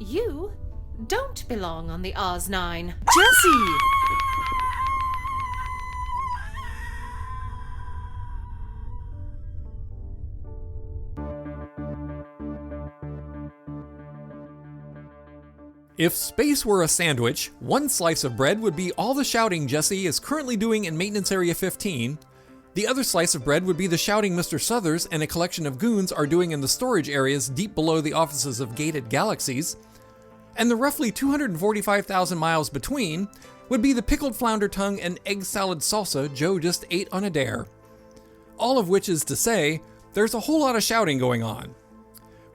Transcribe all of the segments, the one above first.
You don't belong on the Oz-9. Jessie! If space were a sandwich, one slice of bread would be all the shouting Jessie is currently doing in Maintenance Area 15, the other slice of bread would be the shouting Mr. Suthers and a collection of goons are doing in the storage areas deep below the offices of Gated Galaxies, and the roughly 245,000 miles between would be the pickled flounder tongue and egg salad salsa Joe just ate on a dare. All of which is to say, there's a whole lot of shouting going on.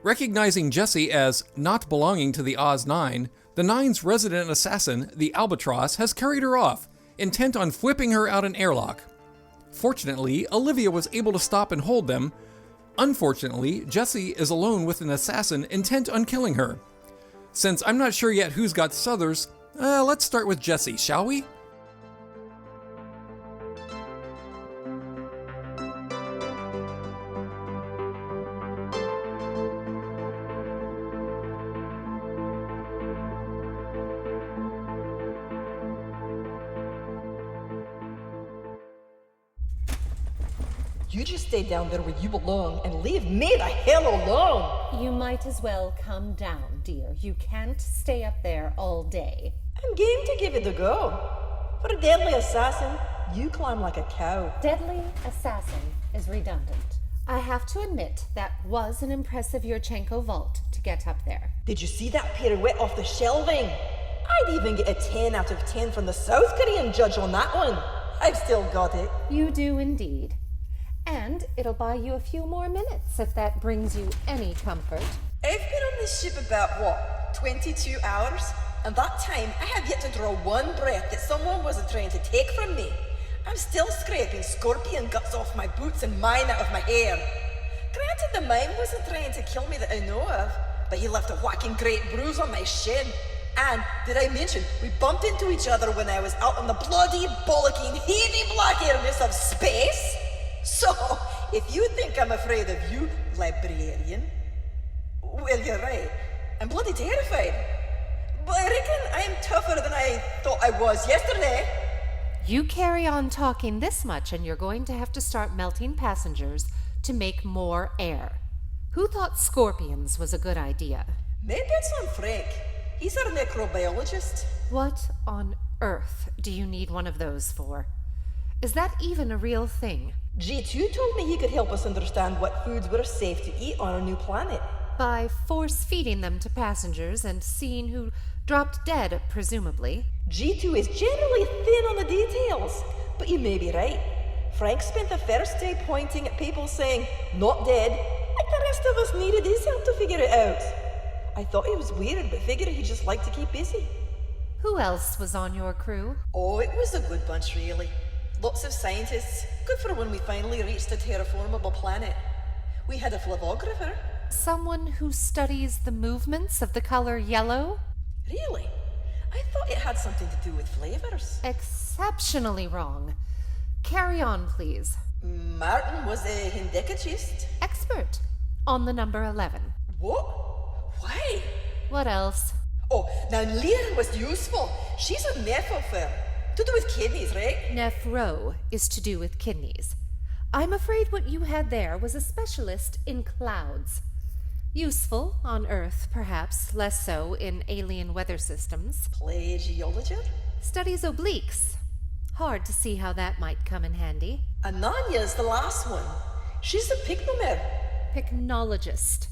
Recognizing Jessie as not belonging to the Oz-9, the Nine's resident assassin, the Albatros, has carried her off, intent on whipping her out an airlock. Fortunately, Olivia was able to stop and hold them. Unfortunately, Jessie is alone with an assassin intent on killing her. Since I'm not sure yet who's got Suthers, let's start with Jessie, shall we? You just stay down there where you belong and leave me the hell alone! You might as well come down, dear. You can't stay up there all day. I'm game to give it a go. For a deadly assassin, you climb like a cow. Deadly assassin is redundant. I have to admit, that was an impressive Yurchenko vault to get up there. Did you see that pirouette off the shelving? I'd even get a 10 out of 10 from the South Korean judge on that one. I've still got it. You do indeed. And it'll buy you a few more minutes if that brings you any comfort. I've been on this ship about, 22 hours? And that time, I have yet to draw one breath that someone wasn't trying to take from me. I'm still scraping scorpion guts off my boots and mine out of my hair. Granted, the mime wasn't trying to kill me that I know of, but he left a whacking great bruise on my shin. And, did I mention, we bumped into each other when I was out in the bloody, bollocking, heavy black airness of space? So, if you think I'm afraid of you, librarian, well, you're right. I'm bloody terrified. But I reckon I'm tougher than I thought I was yesterday. You carry on talking this much and you're going to have to start melting passengers to make more air. Who thought scorpions was a good idea? Maybe it's on Frank. He's our necrobiologist. What on earth do you need one of those for? Is that even a real thing? G2 told me he could help us understand what foods were safe to eat on our new planet. By force-feeding them to passengers and seeing who dropped dead, presumably. G2 is generally thin on the details, but you may be right. Frank spent the first day pointing at people saying, not dead, like the rest of us needed his help to figure it out. I thought he was weird, but figured he just liked to keep busy. Who else was on your crew? Oh, it was a good bunch, really. Lots of scientists. Good for when we finally reached a terraformable planet. We had a phlebographer. Someone who studies the movements of the color yellow? Really? I thought it had something to do with flavors. Exceptionally wrong. Carry on, please. Martin was a hindicachist. Expert on the number 11. What? Why? What else? Oh, now Leer was useful. She's a nephropher. To do with kidneys, right? Nephro is to do with kidneys. I'm afraid what you had there was a specialist in clouds. Useful on Earth, perhaps, less so in alien weather systems. Plagiologist? Studies obliques. Hard to see how that might come in handy. Ananya's the last one. She's a pycnomer. Pycnologist.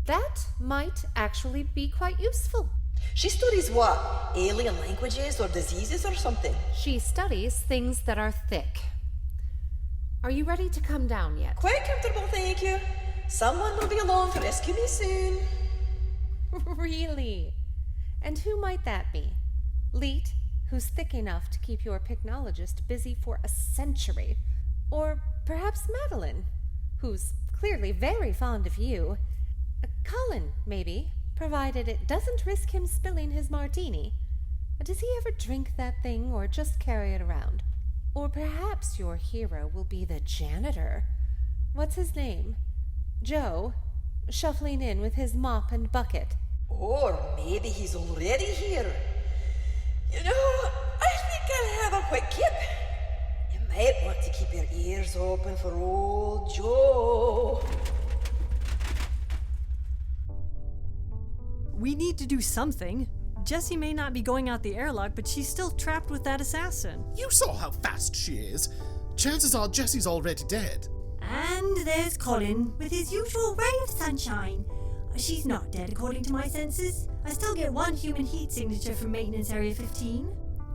That might actually be quite useful. She studies what? Alien languages or diseases or something? She studies things that are thick. Are you ready to come down yet? Quite comfortable, thank you. Someone will be along to rescue me soon. Really? And who might that be? Leet, who's thick enough to keep your pycnologist busy for a century. Or perhaps Madeline, who's clearly very fond of you. Colin, maybe, provided it doesn't risk him spilling his martini. Does he ever drink that thing or just carry it around? Or perhaps your hero will be the janitor. What's his name? Joe, shuffling in with his mop and bucket. Or maybe he's already here. You know, I think I'll have a quick kip. You might want to keep your ears open for old Joe. We need to do something. Jessie may not be going out the airlock, but she's still trapped with that assassin. You saw how fast she is. Chances are Jessie's already dead. And there's Colin, with his usual ray of sunshine. She's not dead according to my senses. I still get one human heat signature from Maintenance Area 15.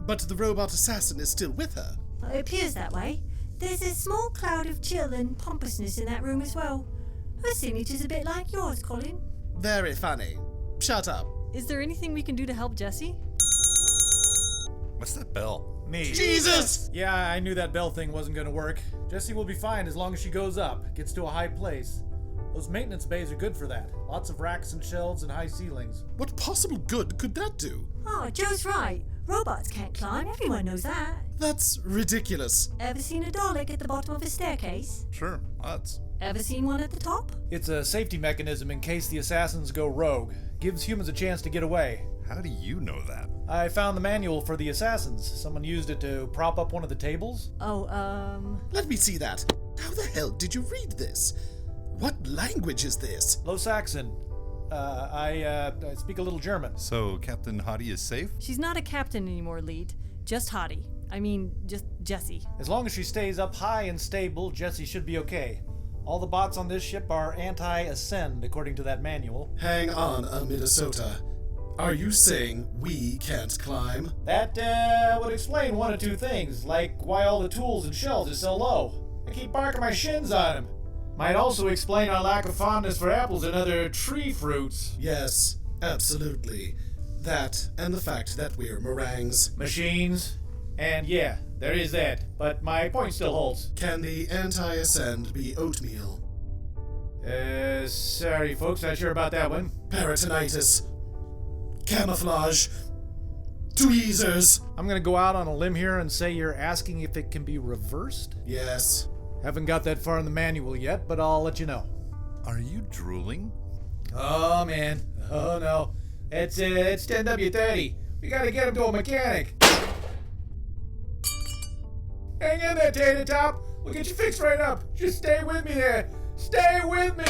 But the robot assassin is still with her. It appears that way. There's a small cloud of chill and pompousness in that room as well. Her signature's a bit like yours, Colin. Very funny. Shut up. Is there anything we can do to help Jessie? What's that bell? Me. Jesus! Yeah, I knew that bell thing wasn't gonna work. Jessie will be fine as long as she goes up, gets to a high place. Those maintenance bays are good for that. Lots of racks and shelves and high ceilings. What possible good could that do? Oh, Joe's right. Robots can't climb, everyone knows that. That's ridiculous. Ever seen a Dalek at the bottom of a staircase? Sure, lots. Ever seen one at the top? It's a safety mechanism in case the assassins go rogue. Gives humans a chance to get away. How do you know that? I found the manual for the assassins. Someone used it to prop up one of the tables. Let me see that. How the hell did you read this? What language is this? Low Saxon. I speak a little German. So Captain Hottie is safe? She's not a captain anymore, Leet. Just Hottie. I mean, just Jessie. As long as she stays up high and stable, Jessie should be okay. All the bots on this ship are anti-ascend, according to that manual. Hang on, Minnesota. Are you saying we can't climb? That would explain one or two things, like why all the tools and shelves are so low. I keep barking my shins on them. Might also explain our lack of fondness for apples and other tree fruits. Yes, absolutely. That and the fact that we're meringues. Machines. And yeah, there is that. But my point still holds. Can the anti-ascend be oatmeal? Sorry folks, not sure about that one. Peritonitis. Camouflage. Tweezers. I'm gonna go out on a limb here and say you're asking if it can be reversed? Yes. Haven't got that far in the manual yet, but I'll let you know. Are you drooling? Oh man. Oh no. It's 10W30. We gotta get him to a mechanic. Hang in there, Tater Top. We'll get you fixed right up. Just stay with me there. Stay with me.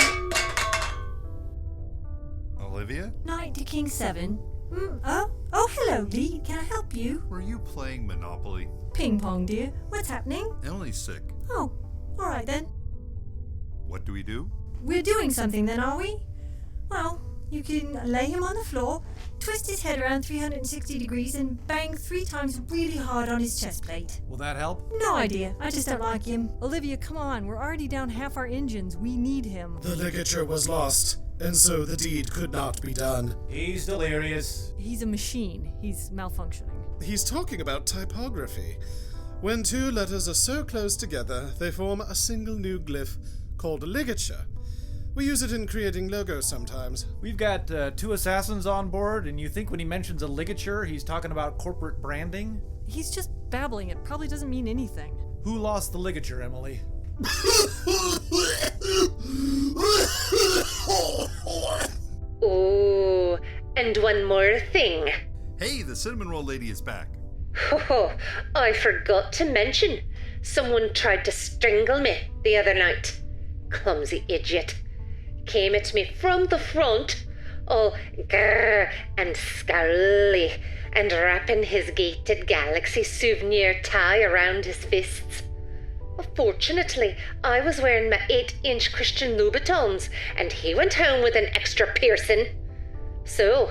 Olivia? Night to King 7. Oh, hello, Lee. Can I help you? Were you playing Monopoly? Ping pong, dear. What's happening? Emily's sick. Oh, all right then. What do we do? We're doing something then, are we? Well, you can lay him on the floor, twist his head around 360 degrees, and bang 3 times really hard on his chest plate. Will that help? No idea. I just don't like him. Olivia, come on. We're already down half our engines. We need him. The ligature was lost, and so the deed could not be done. He's delirious. He's a machine. He's malfunctioning. He's talking about typography. When 2 letters are so close together, they form a single new glyph called a ligature. We use it in creating logos sometimes. We've got 2 assassins on board, and you think when he mentions a ligature, he's talking about corporate branding? He's just babbling. It probably doesn't mean anything. Who lost the ligature, Emily? Oh, and one more thing. Hey, the cinnamon roll lady is back. Oh, I forgot to mention. Someone tried to strangle me the other night. Clumsy idiot. Came at me from the front, all grrr and scowly, and wrapping his gated Galaxy souvenir tie around his fists. Fortunately, I was wearing my 8-inch Christian Louboutins, and he went home with an extra piercing. So,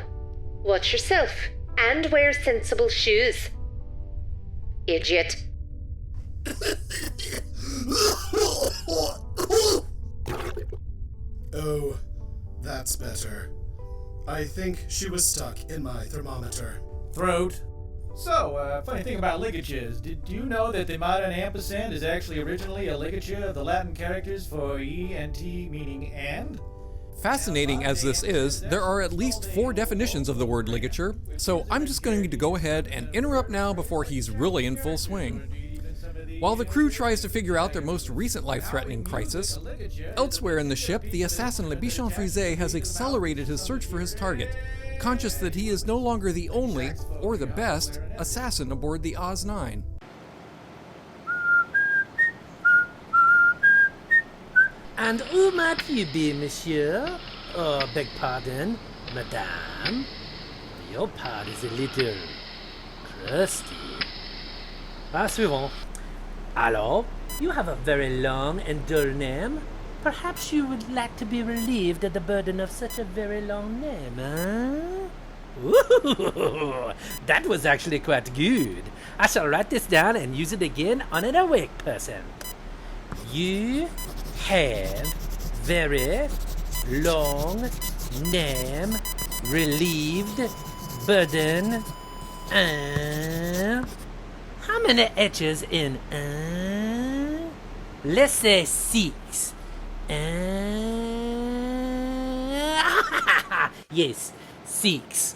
watch yourself, and wear sensible shoes. Idiot. Oh, that's better. I think she was stuck in my thermometer. Throat. So, funny thing about ligatures. Did you know that the modern ampersand is actually originally a ligature of the Latin characters for E and T, meaning and? Fascinating as this is, there are at least 4 definitions of the word ligature, so I'm just going to go ahead and interrupt now before he's really in full swing. While the crew tries to figure out their most recent life-threatening crisis, elsewhere in the ship, the assassin Bichon Frise has accelerated his search for his target, conscious that he is no longer the only, or the best, assassin aboard the Oz-9. And who might you be, monsieur? Oh, beg pardon, madame. Your part is a little crusty. Suivant. Alors, you have a very long and dull name. Perhaps you would like to be relieved of the burden of such a very long name, huh? Ooh, that was actually quite good. I shall write this down and use it again on an awake person. You have very long name, relieved, burden, how many H's in let's say 6. Yes, 6.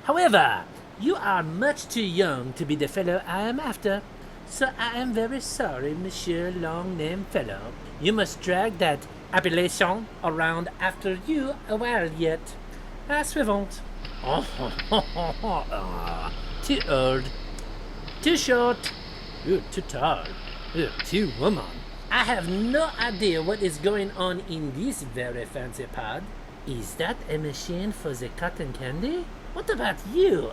However, you are much too young to be the fellow I am after, so I am very sorry, Monsieur Long-Name Fellow. You must drag that appellation around after you a while yet. Suivant. Too old. Too short. Too tall. Too woman. I have no idea what is going on in this very fancy pod. Is that a machine for the cotton candy? What about you,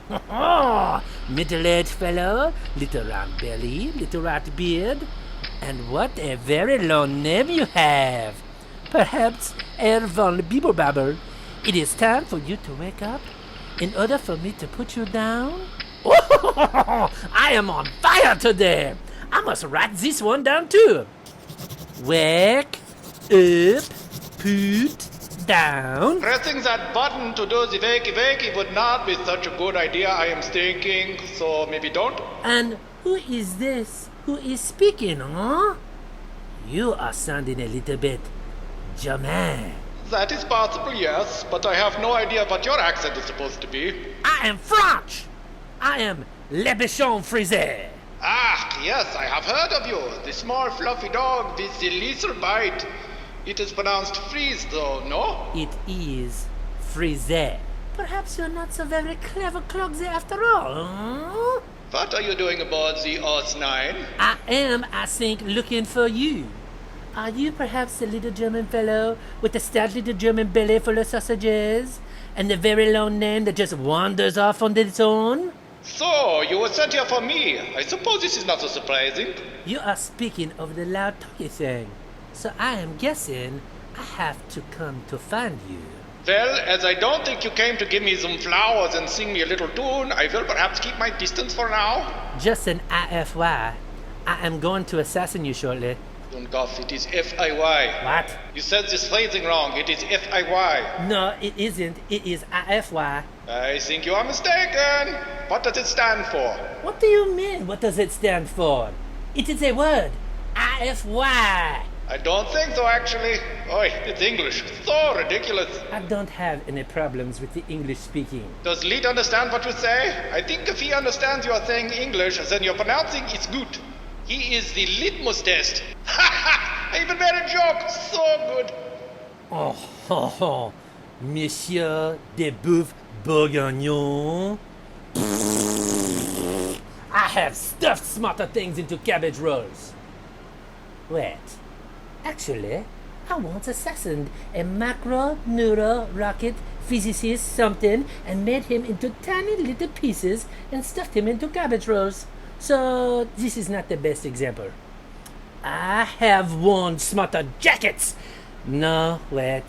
huh? Middle-aged fellow, little round belly, little rat beard. And what a very long name you have. Perhaps Herr von Bibblebabble. It is time for you to wake up in order for me to put you down. I am on fire today. I must write this one down too. Wake up, put down. Pressing that button to do the wakey would not be such a good idea, I am thinking, so maybe don't. And who is this? Who is speaking, huh? You are sounding a little bit German. That is possible, yes, but I have no idea what your accent is supposed to be. I am French. I am Le Bichon Frise. Ah, yes, I have heard of you. The small fluffy dog with the lethal bite. It is pronounced Frise, though, no? It is Frise. Perhaps you're not so very clever, Clogsy, after all, huh? What are you doing aboard the Oz-9? I am, I think, looking for you. Are you perhaps the little German fellow with the stout little German belly full of sausages? And the very long name that just wanders off on its own? So, you were sent here for me. I suppose this is not so surprising. You are speaking of the loud talky thing. So I am guessing I have to come to find you. Well, as I don't think you came to give me some flowers and sing me a little tune, I will perhaps keep my distance for now. Just an IFY. I am going to assassinate you shortly. Dungoff, it is F-I-Y. What? You said this phrasing wrong. It is F-I-Y. No, it isn't. It is IFY. I think you are mistaken. What does it stand for? What do you mean, what does it stand for? It is a word. IFY. I don't think so, actually. Oi, it's English. So ridiculous. I don't have any problems with the English speaking. Does Leet understand what you say? I think if he understands you are saying English, then your pronouncing is good. He is the litmus test. Ha ha! I even made a joke. So good. Oh, Monsieur de Boeuf Bourguignon. I have stuffed smarter things into cabbage rolls. Wait. Actually, I once assassinated a macro neuro rocket physicist something and made him into tiny little pieces and stuffed him into cabbage rolls. So this is not the best example. I have worn smarter jackets. No, wait.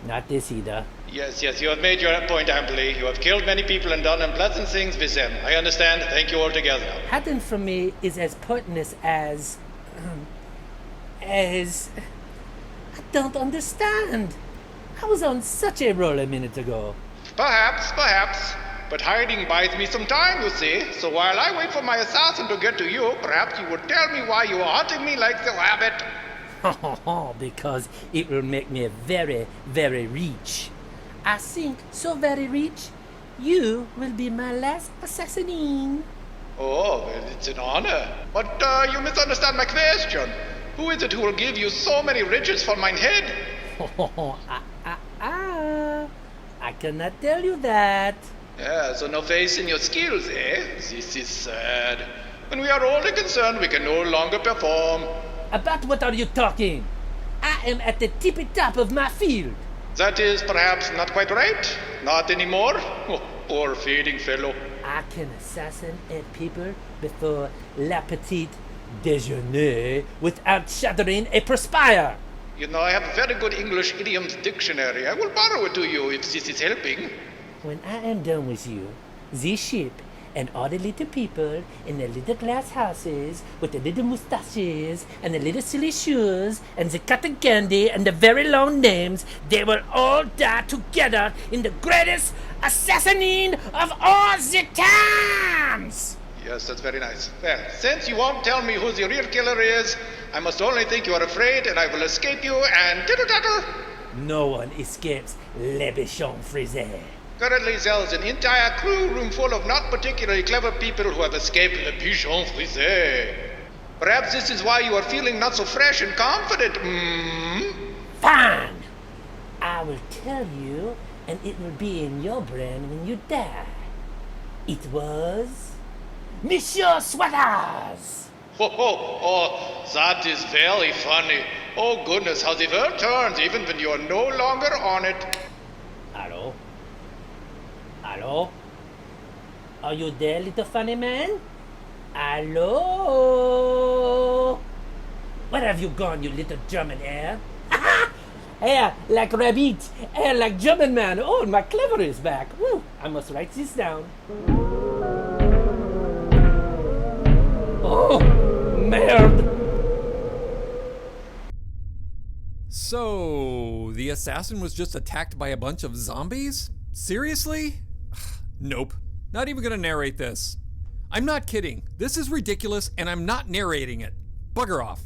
Not this either. Yes, you have made your point amply. You have killed many people and done unpleasant things with them. I understand. Thank you altogether. Hidden from me is as pointless as I don't understand. I was on such a roll a minute ago. Perhaps. But hiding buys me some time, you see. So while I wait for my assassin to get to you, perhaps you would tell me why you are hunting me like the rabbit. Because it will make me very, very rich. I think so very rich, you will be my last assassin. Oh, well, it's an honor. But you misunderstand my question. Who is it who will give you so many riches for mine head? I cannot tell you that. Yeah, so no faith in your skills, eh? This is sad. When we are only concerned, we can no longer perform. About what are you talking? I am at the tippy top of my field. That is perhaps not quite right. Not anymore. Oh, poor fading fellow. I can assassinate people before la petite déjeuner without shuddering a perspire. You know, I have a very good English idioms dictionary. I will borrow it to you if this is helping. When I am done with you, this ship and all the little people in the little glass houses with the little mustaches and the little silly shoes and the cotton candy and the very long names, they will all die together in the greatest assassinine of all the times! Yes, that's very nice. Well, since you won't tell me who the real killer is, I must only think you are afraid and I will escape you and tittle-tattle. No one escapes Le Bichon Frise. Currently there's an entire crew room full of not particularly clever people who have escaped the Bichon Frise. Perhaps this is why you are feeling not so fresh and confident. Fine! I will tell you, and it will be in your brain when you die. It was Monsieur Swatters! Ho ho! Oh, that is very funny. Oh goodness, how the world turns even when you are no longer on it. Hello? Hello? Are you there, little funny man? Hello? Where have you gone, you little German air? Hair like rabbit, hair like German man. Oh, my clever is back. Woo, I must write this down. Oh, merde. So, the assassin was just attacked by a bunch of zombies? Seriously? Nope. Not even gonna narrate this. I'm not kidding. This is ridiculous and I'm not narrating it. Bugger off.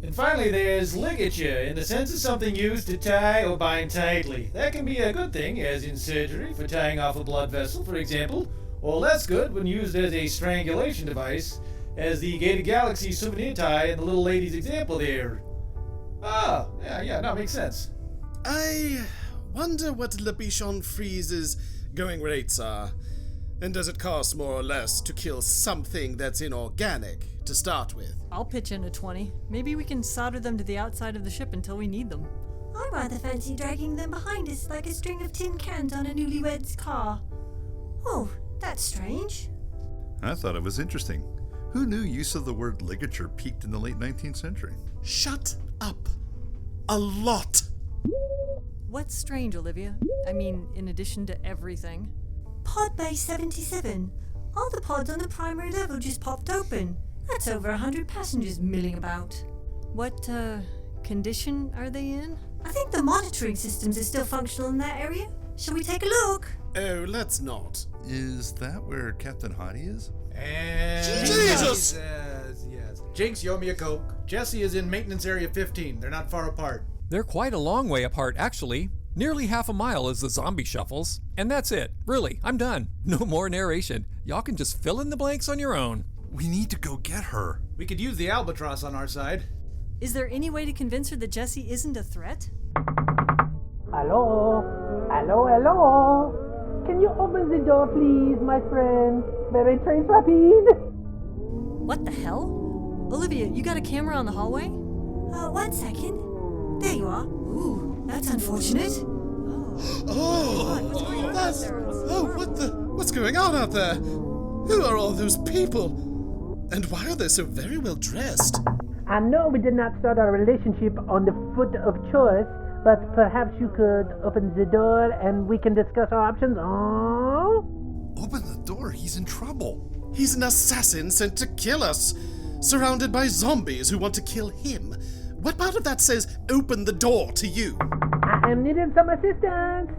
And finally, there's ligature, in the sense of something used to tie or bind tightly. That can be a good thing, as in surgery, for tying off a blood vessel, for example, or less good when used as a strangulation device, as the Gated Galaxy souvenir tie in the little lady's example there. Oh, yeah, no, makes sense. I wonder what Le Bichon Frise's going rates are. And does it cost more or less to kill something that's inorganic to start with? I'll pitch in a 20. Maybe we can solder them to the outside of the ship until we need them. I rather fancy dragging them behind us like a string of tin cans on a newlywed's car. Oh, that's strange. I thought it was interesting. Who knew use of the word ligature peaked in the late 19th century? Shut up. A lot. What's strange, Olivia? I mean, in addition to everything. Pod Bay 77. All the pods on the primary level just popped open. That's over 100 passengers milling about. What, condition are they in? I think the monitoring systems are still functional in that area. Shall we take a look? Oh, let's not. Is that where Captain Hottie is? And Jesus! Yes. Jinx, you owe me a Coke. Jessie is in maintenance area 15. They're not far apart. They're quite a long way apart, actually. Nearly half a mile is the zombie shuffles. And that's it. Really, I'm done. No more narration. Y'all can just fill in the blanks on your own. We need to go get her. We could use the Albatros on our side. Is there any way to convince her that Jessie isn't a threat? Hello? Hello? Can you open the door, please, my friend? Very très rapide. What the hell? Olivia, you got a camera on the hallway? 1 second. There you are. Ooh, that's unfortunate. What's going on out there? Who are all those people? And why are they so very well dressed? I know we did not start our relationship on the foot of choice, but perhaps you could open the door and we can discuss our options. Oh? Open the door, he's in trouble. He's an assassin sent to kill us, surrounded by zombies who want to kill him. What part of that says open the door to you? I am needing some assistance.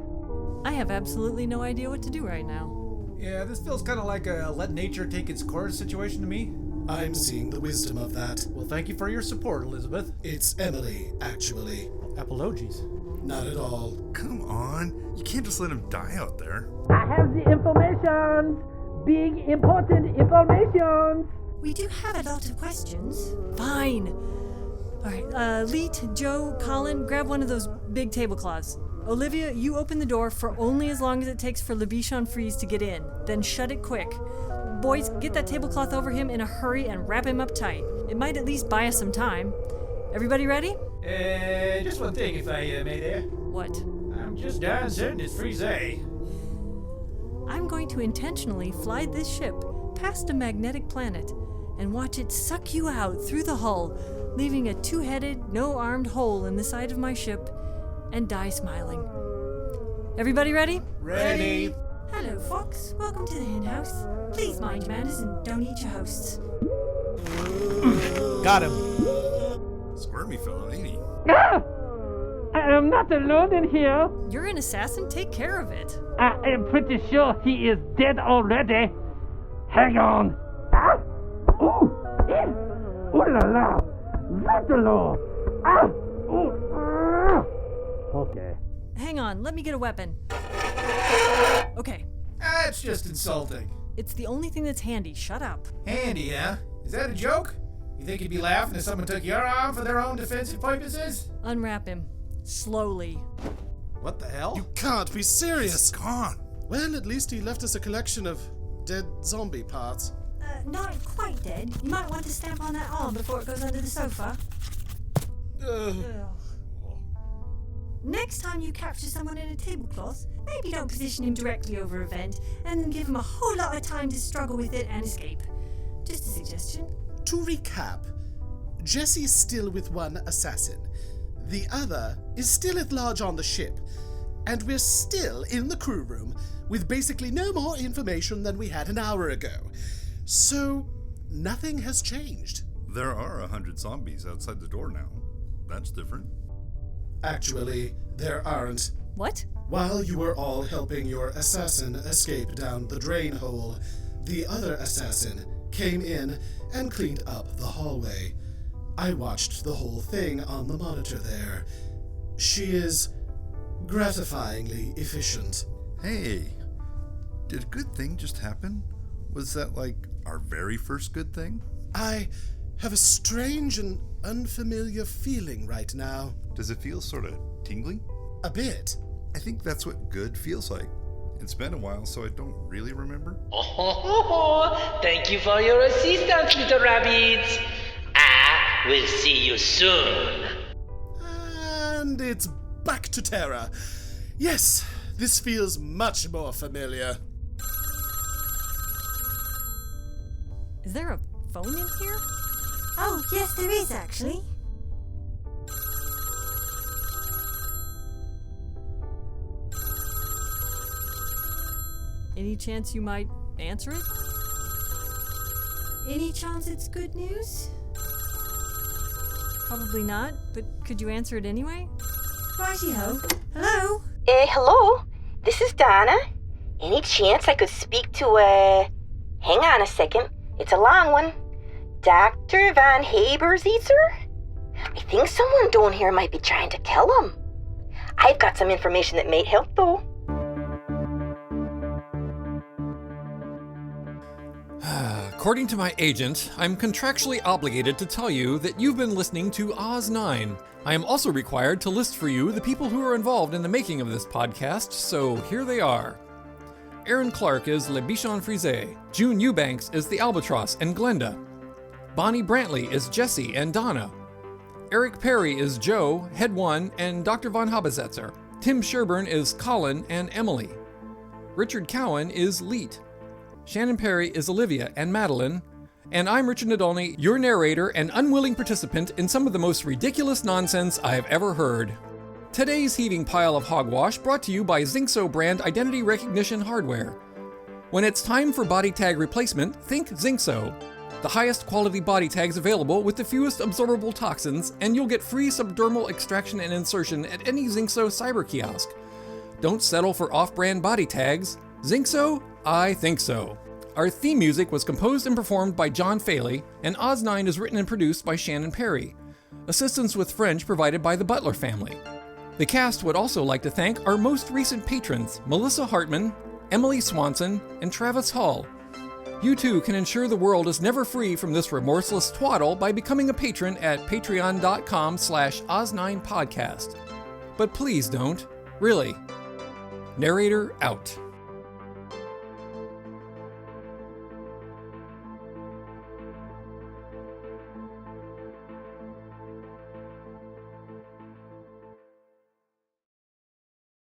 I have absolutely no idea what to do right now. Yeah, this feels kind of like a let nature take its course situation to me. I'm seeing the wisdom of that. Well, thank you for your support, Elizabeth. It's Emily, actually. Apologies. Not at all. Come on, you can't just let him die out there. I have the information. Big, important information. We do have a lot of questions. Fine. Alright, Leet, Joe, Colin, grab one of those big tablecloths. Olivia, you open the door for only as long as it takes for Bichon Frise to get in. Then shut it quick. Boys, get that tablecloth over him in a hurry and wrap him up tight. It might at least buy us some time. Everybody ready? Just one thing, if I may there. What? I'm just darn certain it's Frise. I'm going to intentionally fly this ship past a magnetic planet and watch it suck you out through the hull, leaving a two-headed, no-armed hole in the side of my ship, and die smiling. Everybody ready? Ready. Hello, Fox. Welcome to the hen house. Please mind your manners and don't eat your hosts. Got him. Squirmy fellow, ain't he? I am not alone in here. You're an assassin? Take care of it. I am pretty sure he is dead already. Hang on. Ah! Ooh! Ooh la la! Ratalo! Ah! Ooh! Ah! Okay. Hang on, let me get a weapon. Okay, That's just insulting. it's the only thing that's handy. Shut up. Handy, huh? Is that a joke? You think you'd be laughing if someone took your arm for their own defensive purposes? Unwrap him. Slowly. What the hell? You can't be serious! Gone. Well, at least he left us a collection of dead zombie parts. Not quite dead. You might want to stamp on that arm before it goes under the sofa. Ugh. Next time you capture someone in a tablecloth, maybe don't position him directly over a vent and then give him a whole lot of time to struggle with it and escape. Just a suggestion. To recap, Jessie's still with one assassin. The other is still at large on the ship. And we're still in the crew room with basically no more information than we had an hour ago. So, nothing has changed. There are 100 zombies outside the door now. That's different. Actually, there aren't. What? While you were all helping your assassin escape down the drain hole, the other assassin came in and cleaned up the hallway. I watched the whole thing on the monitor there. She is gratifyingly efficient. Hey, did a good thing just happen? Was that like our very first good thing? I have a strange and unfamiliar feeling right now. Does it feel sort of tingly? A bit. I think that's what good feels like. It's been a while, so I don't really remember. Oh, thank you for your assistance, little rabbits. I will see you soon. And it's back to terror. Yes, this feels much more familiar. Is there a phone in here? Oh, yes, there is actually. Any chance you might answer it? Any chance it's good news? Probably not, but could you answer it anyway? Righty-ho. Hello? Hello? This is Donna. Any chance I could speak to, hang on a second. It's a long one. Dr. Von Haber-Zetzer? I think someone down here might be trying to kill him. I've got some information that may help, though. According to my agent, I'm contractually obligated to tell you that you've been listening to Oz 9. I am also required to list for you the people who are involved in the making of this podcast, so here they are. Aaron Clark is Le Bichon Frise. June Eubanks is the Albatros and Glenda. Bonnie Brantley is Jessie and Donna. Eric Perry is Joe, Head 1, and Dr. Von Haber-Zetzer. Tim Sherburn is Colin and Emily. Richard Cowen is Leet. Shannon Perry is Olivia and Madeline. And I'm Richard Nadolny, your narrator and unwilling participant in some of the most ridiculous nonsense I have ever heard. Today's heaving pile of hogwash brought to you by Zinxo brand identity recognition hardware. When it's time for body tag replacement, think Zinxo. The highest quality body tags available with the fewest absorbable toxins, and you'll get free subdermal extraction and insertion at any Zinxo cyber kiosk. Don't settle for off-brand body tags. Zinxo? I think so. Our theme music was composed and performed by John Faley, and Oz 9 is written and produced by Shannon Perry. Assistance with French provided by the Butler family. The cast would also like to thank our most recent patrons, Mel Hartman, Emily Swanson, and Travis Hall. You too can ensure the world is never free from this remorseless twaddle by becoming a patron at patreon.com/Oz9podcast. But please don't. Really. Narrator out.